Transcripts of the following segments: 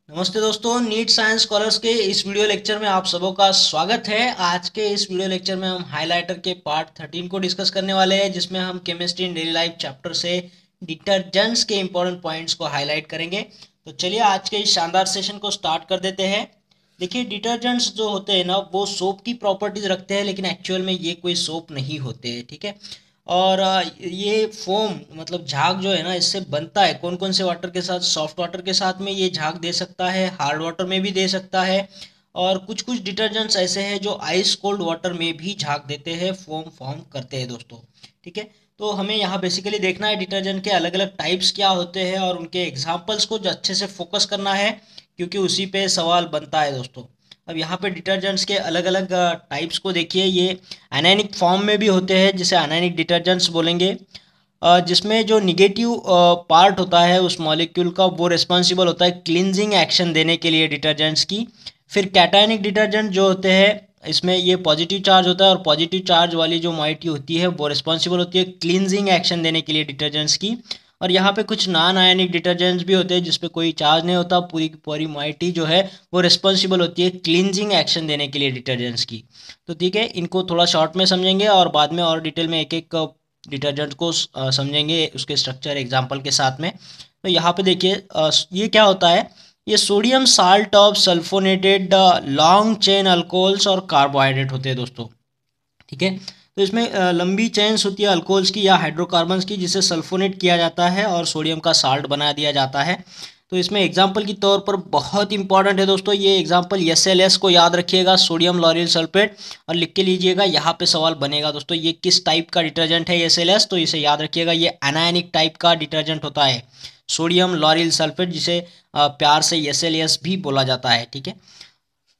नमस्ते दोस्तों, NEET science scholars के इस वीडियो लेक्चर में आप सबों का स्वागत है। आज के इस वीडियो लेक्चर में हम हाइलाइटर के पार्ट 13 को डिस्कस करने वाले हैं, जिसमें हम chemistry in daily life chapter से डिटर्जेंट्स के इंपॉर्टेंट पॉइंट्स को हाईलाइट करेंगे। तो चलिए आज के इस शानदार सेशन को स्टार्ट कर देते हैं। देखिए, डिटर्जेंट्स जो होते हैं ना, वो सोप की प्रॉपर्टीज रखते हैं, लेकिन एक्चुअल में ये कोई सोप नहीं होते हैं। ठीक है। और ये फोम मतलब झाग जो है ना, इससे बनता है कौन कौन से वाटर के साथ? सॉफ्ट वाटर के साथ में ये झाग दे सकता है, हार्ड वाटर में भी दे सकता है, और कुछ कुछ डिटर्जेंट्स ऐसे हैं जो आइस कोल्ड वाटर में भी झाग देते हैं, फोम फॉर्म करते हैं दोस्तों। ठीक है। तो हमें यहाँ बेसिकली देखना है डिटर्जेंट के अलग अलग टाइप्स क्या होते हैं और उनके एग्जाम्पल्स को जो अच्छे से फोकस करना है, क्योंकि उसी पे सवाल बनता है दोस्तों। अब यहाँ पे डिटर्जेंट्स के अलग अलग टाइप्स को देखिए। ये एनायनिक फॉर्म में भी होते हैं, जिसे एनायनिक डिटर्जेंट्स बोलेंगे, जिसमें जो निगेटिव पार्ट होता है उस मॉलिक्यूल का, वो रिस्पॉन्सिबल होता है क्लिनजिंग एक्शन देने के लिए डिटर्जेंट्स की। फिर कैटायनिक डिटर्जेंट जो होते हैं, इसमें ये पॉजिटिव चार्ज होता है, और पॉजिटिव चार्ज वाली जो मॉइटी होती है वो रिस्पॉन्सिबल होती है क्लिनजिंग एक्शन देने के लिए डिटर्जेंट्स की। और यहाँ पे कुछ नॉन आयनिक डिटर्जेंट्स भी होते हैं जिसपे कोई चार्ज नहीं होता, पूरी की पूरी मॉइटी जो है वो रिस्पॉन्सिबल होती है क्लिनजिंग एक्शन देने के लिए डिटर्जेंट्स की। तो ठीक है, इनको थोड़ा शॉर्ट में समझेंगे और बाद में और डिटेल में एक एक डिटर्जेंट को समझेंगे उसके स्ट्रक्चर एग्जांपल के साथ में। तो यहाँ पे देखिए, ये क्या होता है? ये sodium salt of sulphonated long chain alcohols और कार्बोहाइड्रेट होते हैं दोस्तों। ठीक है। तो इसमें लंबी चेन्स होती है अल्कोहल्स की या हाइड्रोकार्बन्स की, जिसे सल्फोनेट किया जाता है और सोडियम का साल्ट बना दिया जाता है। तो इसमें एग्जाम्पल के तौर पर बहुत इंपॉर्टेंट है दोस्तों ये एग्जाम्पल, SLS को याद रखिएगा, सोडियम लॉरिल सल्फेट, और लिख के लीजिएगा, यहाँ पे सवाल बनेगा दोस्तों ये किस टाइप का डिटर्जेंट है SLS। तो इसे याद रखिएगा, ये एनायनिक टाइप का डिटर्जेंट होता है, सोडियम लॉरिल सल्फेट, जिसे प्यार से SLS भी बोला जाता है। ठीक है।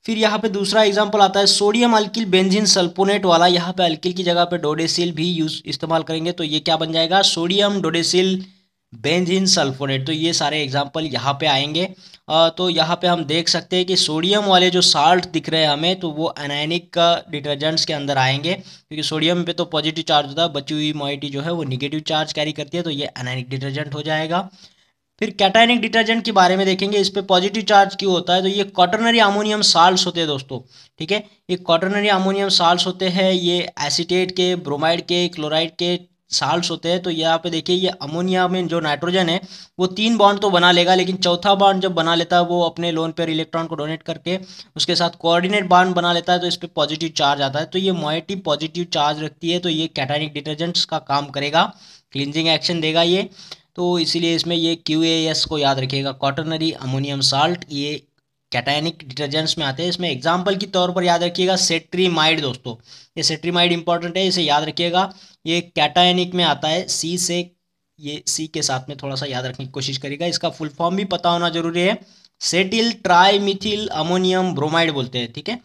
फिर यहाँ पे दूसरा एग्जांपल आता है सोडियम अल्किल बेंजीन सल्फोनेट वाला। यहाँ पे अल्किल की जगह पे डोडेसिल भी यूज इस्तेमाल करेंगे, तो ये क्या बन जाएगा? Sodium dodecyl benzene sulphonate. तो ये सारे एग्जांपल यहाँ पे आएंगे। तो यहाँ पे हम देख सकते हैं कि सोडियम वाले जो साल्ट दिख रहे हैं हमें, तो वो एनायनिक डिटर्जेंट्स के अंदर आएंगे, क्योंकि सोडियम पे तो पॉजिटिव चार्ज होता है, बची हुई मॉइटी जो है वो निगेटिव चार्ज कैरी करती है, तो ये एनायनिक डिटर्जेंट हो जाएगा। फिर कैटायनिक डिटर्जेंट के बारे में देखेंगे, इस पे पॉजिटिव चार्ज क्यों होता है? तो ये क्वाटरनरी अमोनियम साल्ट्स होते हैं दोस्तों। ठीक है। ये क्वाटरनरी अमोनियम साल्ट्स होते हैं, ये एसीटेट के, ब्रोमाइड के, क्लोराइड के साल्ट्स होते हैं। तो यहाँ पे देखिए, ये अमोनिया में जो नाइट्रोजन है वो 3 बॉन्ड तो बना लेगा, लेकिन चौथा बॉन्ड जब बना लेता है वो अपने लोन पेयर इलेक्ट्रॉन को डोनेट करके उसके साथ कोऑर्डिनेट बॉन्ड बना लेता है, तो इस पर पॉजिटिव चार्ज आता है। तो ये मॉइटी पॉजिटिव चार्ज रखती है, तो ये कैटायनिक डिटर्जेंट्स का काम करेगा, क्लिनजिंग एक्शन देगा ये। तो इसीलिए इसमें ये QAS को याद रखिएगा, क्वाटरनरी अमोनियम साल्ट, ये कैटायनिक डिटर्जेंट्स में आते हैं। इसमें एग्जाम्पल के तौर पर याद रखिएगा सेट्रीमाइड दोस्तों, ये सेट्रीमाइड इंपॉर्टेंट है, इसे याद रखिएगा, ये कैटायनिक में आता है, सी से, ये सी के साथ में थोड़ा सा याद रखने की कोशिश करिएगा। इसका फुल फॉर्म भी पता होना जरूरी है, settle try Mithil ammonium bromide बोलते हैं। ठीक है।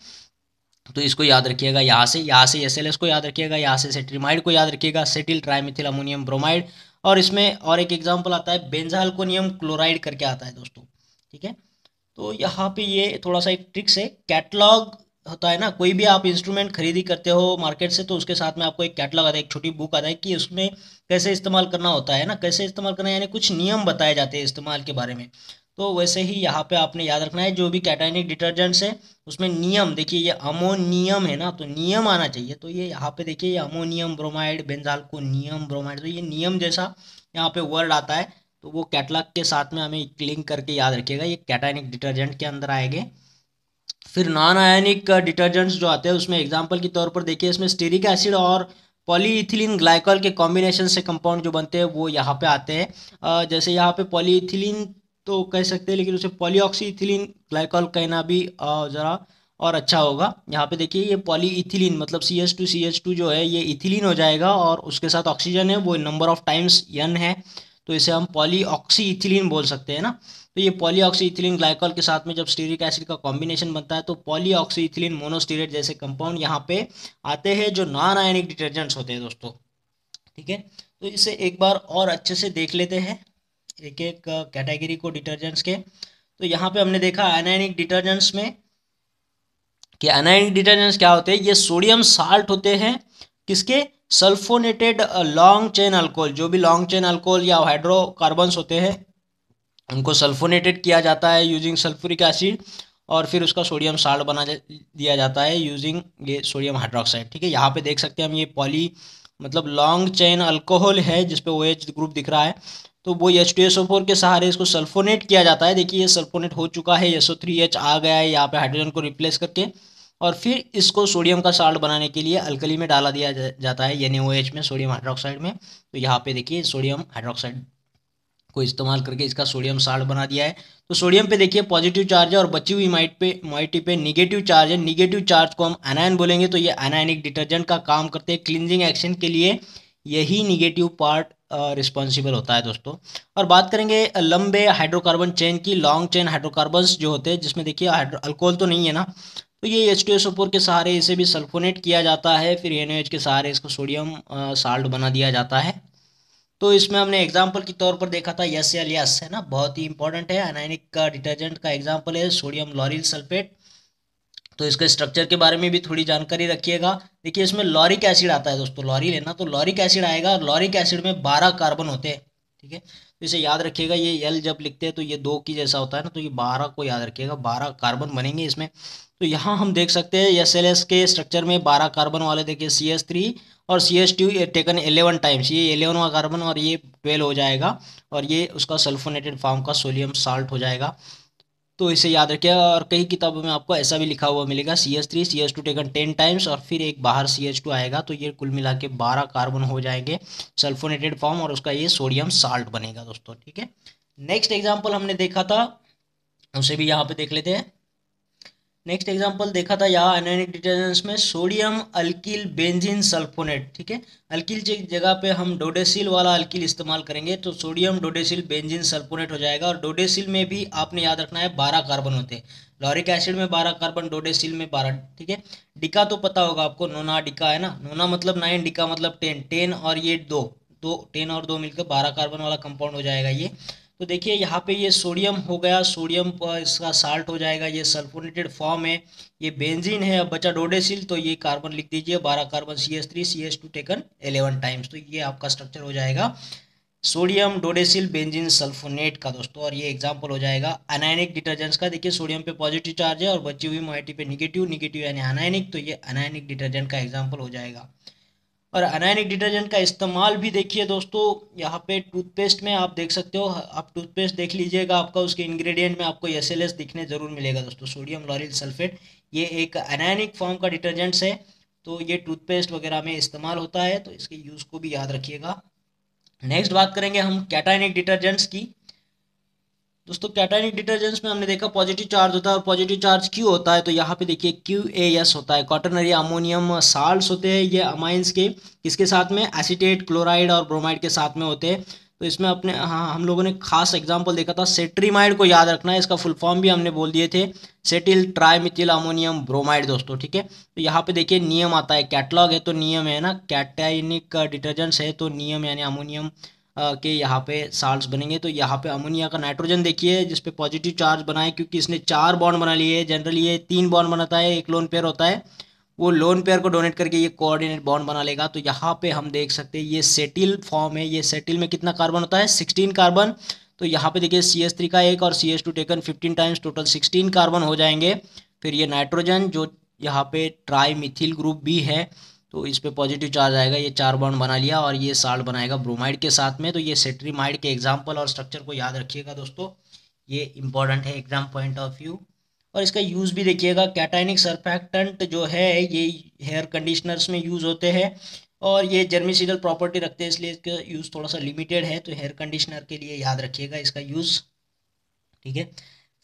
तो इसको याद रखिएगा, यहाँ से SLS को याद रखिएगा, यहाँ से सेट्रीमाइड को याद रखिएगा, सेटिल ट्राइमिथिल अमोनियम ब्रोमाइड। और इसमें और एक एग्जांपल आता है बेंजाल्कोनियम क्लोराइड करके आता है दोस्तों। ठीक है। तो यहाँ पे ये थोड़ा सा एक ट्रिक्स है, कैटलॉग होता है ना, कोई भी आप इंस्ट्रूमेंट खरीदी करते हो मार्केट से, तो उसके साथ में आपको एक कैटलॉग आता है, एक छोटी बुक आता है कि उसमें कैसे इस्तेमाल करना होता है ना, कैसे इस्तेमाल करना है, यानी कुछ नियम बताए जाते हैं इस्तेमाल के बारे में। तो वैसे ही यहाँ पे आपने याद रखना है, जो भी कैटायनिक डिटर्जेंट्स है उसमें नियम देखिए, ये अमोनियम है ना, तो नियम आना चाहिए। तो ये यहाँ पे देखिए, ये अमोनियम ब्रोमाइड, बेंजाल्कोनियम ब्रोमाइड, तो ये नियम जैसा यहाँ पे वर्ड आता है, तो वो कैटलॉग के साथ में हमें लिंक करके याद रखिएगा, ये कैटायनिक डिटर्जेंट के अंदर आएंगे। फिर नॉन आयनिक डिटर्जेंट्स जो आते हैं उसमें एग्जांपल के तौर पर देखिए, इसमें स्टीरिक एसिड और पॉलीइथिलीन ग्लाइकॉल के कॉम्बिनेशन से कंपाउंड जो बनते हैं वो यहाँ पे आते हैं। जैसे यहाँ पे पॉलीइथिलीन तो कह सकते हैं, लेकिन उसे पॉलीऑक्सी इथिलीन ग्लाइकॉल कहना भी ज़रा और अच्छा होगा। यहाँ पे देखिए, ये पॉलीइथिलीन मतलब CH2 जो है ये इथिलीन हो जाएगा, और उसके साथ ऑक्सीजन है वो नंबर ऑफ टाइम्स N है, तो इसे हम पॉलीऑक्सी इथिलीन बोल सकते हैं ना। तो ये पॉलीऑक्सी इथिलीन ग्लाइकॉल के साथ में जब स्टीरिक एसिड का कॉम्बिनेशन बनता है, तो पॉलीऑक्सी इथिलीन मोनोस्टीरेट जैसे कंपाउंड यहाँ पे आते हैं, जो नॉन आयनिक डिटर्जेंट्स होते हैं दोस्तों। ठीक है। तो इसे एक बार और अच्छे से देख लेते हैं, एक एक कैटेगरी को डिटर्जेंट्स के। तो यहाँ पे हमने देखा अनायनिक डिटर्जेंट्स में कि अनायनिक डिटर्जेंट्स क्या होते हैं, ये सोडियम साल्ट होते हैं, किसके? सल्फोनेटेड लॉन्ग चेन अल्कोहल, जो भी लॉन्ग चेन अल्कोहल या हाइड्रोकार्बन्स होते हैं उनको सल्फोनेटेड किया जाता है यूजिंग सल्फ्यूरिक एसिड, और फिर उसका सोडियम साल्ट दिया जाता है यूजिंग ये सोडियम हाइड्रोक्साइड। ठीक है, यहाँ पे देख सकते हैं हम, ये पॉली मतलब लॉन्ग चेन अल्कोहल है जिसपे OH ग्रुप दिख रहा है, तो वो H2SO4 के सहारे इसको सल्फोनेट किया जाता है। देखिए ये सल्फोनेट हो चुका है, SO3H आ गया है यहाँ पे हाइड्रोजन को रिप्लेस करके, और फिर इसको सोडियम का साल्ट बनाने के लिए अल्कली में डाला दिया जाता है, यानी OH में, सोडियम हाइड्रोक्साइड में। तो यहाँ पे देखिए सोडियम हाइड्रोक्साइड को इस्तेमाल करके इसका सोडियम साल्ट बना दिया है। तो सोडियम पे देखिए पॉजिटिव चार्ज है और बची हुई माइटी पे निगेटिव चार्ज है। निगेटिव चार्ज को हम एनायन बोलेंगे, तो ये एनायनिक डिटर्जेंट का काम करते हैं क्लिनजिंग एक्शन के लिए, यही निगेटिव पार्ट रिस्पॉन्सिबल होता है दोस्तों। और बात करेंगे लंबे हाइड्रोकार्बन चेन की, लॉन्ग चेन हाइड्रोकार्बन्स जो होते हैं, जिसमें देखिए अल्कोहल तो नहीं है ना, तो ये H2SO4 के सहारे इसे भी सल्फोनेट किया जाता है, फिर NaOH के सहारे इसको सोडियम साल्ट बना दिया जाता है। तो इसमें हमने एग्जाम्पल के तौर पर देखा था यस है ना, बहुत ही इंपॉर्टेंट है, अनायनिक का डिटर्जेंट का एग्जाम्पल है सोडियम लॉरिल सल्फेट। तो इसके स्ट्रक्चर के बारे में भी थोड़ी जानकारी रखिएगा। देखिए इसमें लॉरिक एसिड आता है दोस्तों, लॉरिल है ना, तो लॉरिक एसिड आएगा, और लॉरिक एसिड में 12 कार्बन होते हैं। ठीक है, तो इसे याद रखिएगा, ये एल जब लिखते हैं तो ये 2 की जैसा होता है ना, तो ये 12 को याद रखिएगा, 12 कार्बन बनेंगे इसमें। तो यहाँ हम देख सकते हैं SLS के स्ट्रक्चर में 12 कार्बन वाले देखिए CH3 और CH2 टेकन 11 टाइम्स, ये 11वां कार्बन और ये 12 हो जाएगा, और ये उसका सल्फोनेटेड फॉर्म का सोडियम साल्ट हो जाएगा। तो इसे याद रखिएगा, और कई किताबों में आपको ऐसा भी लिखा हुआ मिलेगा CH3 CH2 टेकन 10 टाइम्स और फिर एक बाहर CH2 आएगा, तो ये कुल मिला के 12 कार्बन हो जाएंगे सल्फोनेटेड फॉर्म, और उसका ये सोडियम साल्ट बनेगा दोस्तों। ठीक है, नेक्स्ट एग्जाम्पल हमने देखा था, उसे भी यहाँ पे देख लेते हैं। नेक्स्ट एग्जांपल देखा था यहाँ एनायनिक डिटर्जेंट्स में सोडियम अल्किल बेंजीन सल्फोनेट। ठीक है, अल्किल की जगह पे हम डोडेसिल वाला अल्किल इस्तेमाल करेंगे, तो सोडियम डोडेसिल बेंजीन सल्फोनेट हो जाएगा। और डोडेसिल में भी आपने याद रखना है 12 कार्बन होते हैं, लॉरिक एसिड में 12 कार्बन, डोडेसिल में 12। ठीक है, डिका तो पता होगा आपको, नोना डिका है ना, नोना मतलब 9, डिका मतलब 10, 10 और ये 2, 10 और 2 मिलकर 12 कार्बन वाला कंपाउंड हो जाएगा ये। तो देखिए यहाँ पे ये सोडियम हो गया, सोडियम पर इसका साल्ट हो जाएगा, ये सल्फोनेटेड फॉर्म है, ये बेंजीन है। अब बचा डोडेसिल, तो ये कार्बन लिख दीजिए 12 carbon, CH3 CH2 taken 11 times, तो ये आपका स्ट्रक्चर हो जाएगा सोडियम डोडेसिल बेंजीन सल्फोनेट का दोस्तों। और ये एग्जांपल हो जाएगा अनायनिक डिटर्जेंट्स का। देखिए सोडियम पे पॉजिटिव चार्ज है और बची हुई मोइटी पे निगेटिव, निगेटिव यानी अनायनिक, तो ये अनायनिक डिटर्जेंट का एग्जाम्पल हो जाएगा। और अनायनिक डिटर्जेंट का इस्तेमाल भी देखिए दोस्तों, यहाँ पे टूथपेस्ट में आप देख सकते हो, आप टूथपेस्ट देख लीजिएगा, आपका उसके इंग्रेडिएंट में आपको SLS दिखने जरूर मिलेगा दोस्तों, सोडियम लॉरिल सल्फेट। ये एक अनायनिक फॉर्म का डिटर्जेंट्स है, तो ये टूथपेस्ट वगैरह में इस्तेमाल होता है, तो इसके यूज़ को भी याद रखिएगा। नेक्स्ट बात करेंगे हम कैटायनिक डिटर्जेंट्स की। दोस्तों कैटायनिक डिटर्जेंट्स में हमने देखा पॉजिटिव चार्ज होता है, और पॉजिटिव चार्ज क्यों होता है, तो यहाँ पे देखिए QAS होता है, क्वाटरनरी अमोनियम साल्ट्स होते हैं ये अमाइंस के, किसके साथ में, एसीटेट, क्लोराइड और ब्रोमाइड के साथ में होते हैं। तो इसमें अपने हाँ हम लोगों ने खास एग्जांपल देखा था सेट्रीमाइड को याद रखना है, इसका फुल फॉर्म भी हमने बोल दिए थे, सेटिल ट्राइमिथिल अमोनियम ब्रोमाइड दोस्तों। ठीक है, तो यहाँ पे देखिए नियम आता है, कैटलॉग है तो नियम है ना, कैटायनिक डिटर्जेंट्स है तो नियम यानी अमोनियम के यहाँ पे साल्ट्स बनेंगे। तो यहाँ पे अमोनिया का नाइट्रोजन देखिए जिस पे पॉजिटिव चार्ज बना है, क्योंकि इसने 4 बॉन्ड बना लिए, जनरली ये 3 बॉन्ड बनाता है, एक लोन पेयर होता है, वो लोन पेयर को डोनेट करके ये कोऑर्डिनेट बॉन्ड बना लेगा। तो यहाँ पे हम देख सकते हैं ये सेटिल फॉर्म है, ये सेटिल में कितना कार्बन होता है, 16 कार्बन। तो यहाँ पे देखिए CH3 का एक और CH2 taken 15 times, total 16 carbon हो जाएंगे। फिर ये नाइट्रोजन जो यहाँ पे ट्राई मिथिल ग्रुप भी है, तो इस पे पॉजिटिव चार्ज आएगा, ये 4 बॉन्ड बना लिया और ये साल्ट बनाएगा ब्रोमाइड के साथ में। तो ये सेट्रीमाइड के एग्जाम्पल और स्ट्रक्चर को याद रखिएगा दोस्तों, ये इंपॉर्टेंट है एग्जाम पॉइंट ऑफ व्यू। और इसका यूज़ भी देखिएगा, कैटायनिक सरफैक्टेंट जो है ये हेयर कंडीशनर्स में यूज़ होते हैं, और ये जर्मिसिडल प्रॉपर्टी रखते हैं, इसलिए इसका यूज़ थोड़ा सा लिमिटेड है, तो हेयर कंडीशनर के लिए याद रखिएगा इसका यूज़। ठीक है,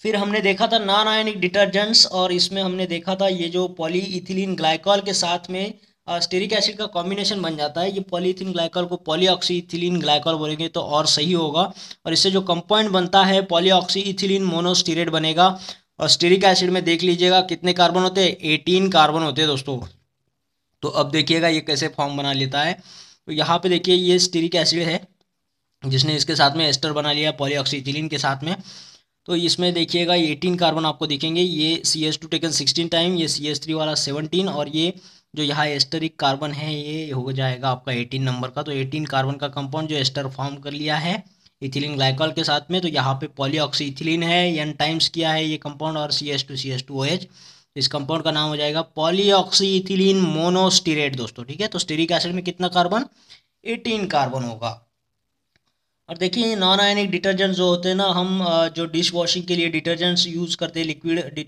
फिर हमने देखा था नॉन आयनिक डिटर्जेंट्स, और इसमें हमने देखा था ये जो पॉलीइथिलीन ग्लाइकॉल के साथ में स्टेरिक एसिड का कॉम्बिनेशन बन जाता है, ये पॉलीइथिलीन ग्लाइकॉल को पॉलीऑक्सीइथिलीन ग्लाइकॉल बोलेंगे तो और सही होगा। और इससे जो कंपाउंड बनता है पॉलीऑक्सीइथिलीन मोनोस्टीरेट बनेगा। और स्टेरिक एसिड में देख लीजिएगा कितने कार्बन होते हैं, 18 कार्बन होते हैं दोस्तों। तो अब देखिएगा ये कैसे फॉर्म बना लेता है, तो यहाँ पे देखिए ये स्टेरिक एसिड है जिसने इसके साथ में एस्टर बना लिया पॉलीऑक्सीइथिलीन के साथ में। तो इसमें देखिएगा 18 कार्बन आपको दिखेंगे, ये CH2 टेकन 16 टाइम, ये CH3 वाला 17, और ये जो यहाँ एस्टरिक कार्बन है ये हो जाएगा आपका 18 नंबर का। तो 18 कार्बन का कंपाउंड जो एस्टर फॉर्म कर लिया है, इथिलीन ग्लाइकॉल के साथ में। तो यहाँ पे पॉलीऑक्सी इथिलीन है, n टाइम्स किया है ये कंपाउंड और CH2CH2OH। इस कंपाउंड का नाम हो जाएगा पॉलीऑक्सी इथिलीन मोनोस्टीरेट दोस्तों, ठीक है। तो स्टीरिक एसिड में कितना कार्बन, 18 कार्बन होगा। और देखिए नॉन आयनिक डिटर्जेंट जो होते हैं ना, हम जो डिश वॉशिंग के लिए डिटर्जेंट्स यूज़ करते हैं, लिक्विड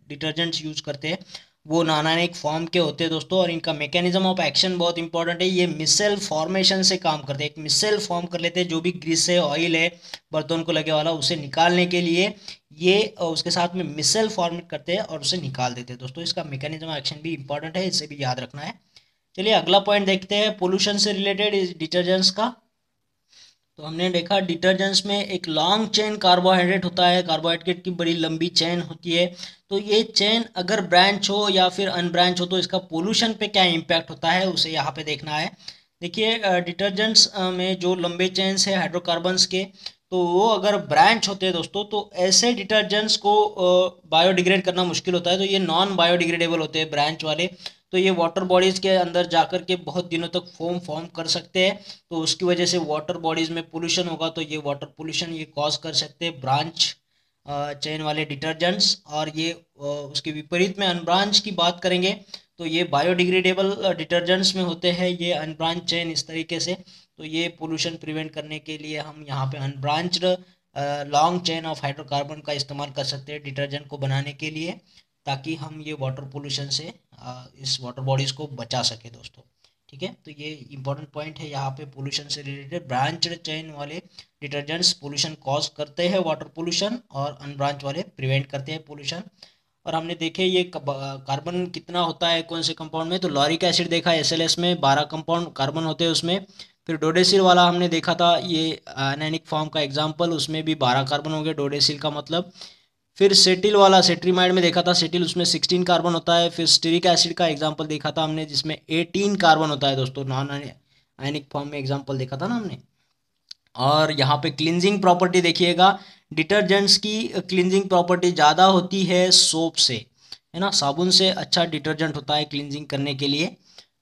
डिटर्जेंट्स यूज़ करते हैं, वो नॉन आयनिक फॉर्म के होते हैं दोस्तों। और इनका मैकेनिज्म ऑफ एक्शन बहुत इंपॉर्टेंट है। ये मिसेल फॉर्मेशन से काम करते हैं, एक मिसेल फॉर्म कर लेते हैं, जो भी ग्रीस है, ऑयल है बर्तन को लगे वाला, उसे निकालने के लिए ये उसके साथ में मिसेल फॉर्म करते हैं और उसे निकाल देते हैं दोस्तों। इसका मैकेनिज्म ऑफ एक्शन भी इंपॉर्टेंट है, इसे भी याद रखना है। चलिए अगला पॉइंट देखते हैं पोल्यूशन से रिलेटेड डिटर्जेंट्स का। तो हमने देखा डिटर्जेंट्स में एक लॉन्ग चेन कार्बोहाइड्रेट होता है, कार्बोहाइड्रेट की बड़ी लंबी चेन होती है। तो ये चेन अगर ब्रांच हो या फिर अनब्रांच हो तो इसका पोल्यूशन पे क्या इम्पैक्ट होता है, उसे यहाँ पे देखना है। देखिए डिटर्जेंट्स में जो लंबे चेन्स है हाइड्रोकार्बन्स के, तो वो अगर ब्रांच होते हैं दोस्तों, तो ऐसे डिटर्जेंट्स को बायोडिग्रेड करना मुश्किल होता है। तो ये नॉन बायोडिग्रेडेबल होते हैं ब्रांच वाले। तो ये वाटर बॉडीज़ के अंदर जाकर के बहुत दिनों तक फोम फॉर्म कर सकते हैं। तो उसकी वजह से वाटर बॉडीज़ में पोल्यूशन होगा, तो ये वाटर पोल्यूशन ये कॉज कर सकते हैं ब्रांच चेन वाले डिटर्जेंट्स। और ये उसके विपरीत में अनब्रांच की बात करेंगे तो ये बायोडिग्रेडेबल डिटर्जेंट्स में होते हैं, ये अनब्रांच चेन इस तरीके से। तो ये पोल्यूशन प्रिवेंट करने के लिए हम यहाँ पे unbranched long chain of hydrocarbon का इस्तेमाल कर सकते हैं डिटर्जेंट को बनाने के लिए, ताकि हम ये वाटर पोल्यूशन से इस वाटर बॉडीज़ को बचा सके दोस्तों, ठीक है। तो ये इंपॉर्टेंट पॉइंट है यहाँ पे पोल्यूशन से रिलेटेड। ब्रांच्ड चेन वाले डिटर्जेंट्स पोल्यूशन कॉज करते हैं वाटर पोल्यूशन, और अनब्रांच वाले प्रिवेंट करते हैं पोल्यूशन। और हमने देखे ये कार्बन कितना होता है कौन से कंपाउंड में, तो लॉरिक एसिड देखा SLS में 12 कंपाउंड कार्बन होते हैं उसमें। फिर डोडेसिल वाला हमने देखा था, ये अनैनिक फॉर्म का एग्जाम्पल, उसमें भी 12 कार्बन हो गए डोडेसिल का मतलब। फिर सेटिल वाला सेट्रीमाइड में देखा था, सेटिल उसमें 16 कार्बन होता है। फिर स्टीरिक एसिड का एग्जांपल देखा था हमने, जिसमें 18 कार्बन होता है दोस्तों, नॉन आयनिक फॉर्म में एग्जांपल देखा था ना हमने। और यहाँ पे क्लिनजिंग प्रॉपर्टी देखिएगा, डिटर्जेंट्स की क्लिनजिंग प्रॉपर्टी ज़्यादा होती है सोप से, है ना, साबुन से अच्छा डिटर्जेंट होता है क्लिनजिंग करने के लिए।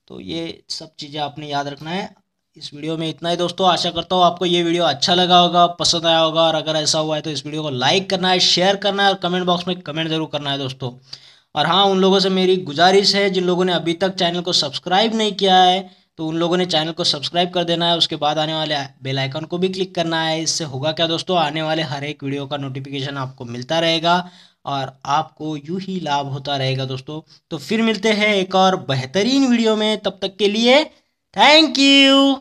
तो ये सब चीज़ें आपने याद रखना है। इस वीडियो में इतना ही दोस्तों, आशा करता हूँ आपको ये वीडियो अच्छा लगा होगा, पसंद आया होगा। और अगर ऐसा हुआ है तो इस वीडियो को लाइक करना है, शेयर करना है और कमेंट बॉक्स में कमेंट जरूर करना है दोस्तों। और हाँ, उन लोगों से मेरी गुजारिश है जिन लोगों ने अभी तक चैनल को सब्सक्राइब नहीं किया है, तो उन लोगों ने चैनल को सब्सक्राइब कर देना है, उसके बाद आने वाले बेल आइकन को भी क्लिक करना है। इससे होगा क्या दोस्तों, आने वाले हर एक वीडियो का नोटिफिकेशन आपको मिलता रहेगा और आपको यूं ही लाभ होता रहेगा दोस्तों। तो फिर मिलते हैं एक और बेहतरीन वीडियो में, तब तक के लिए थैंक यू।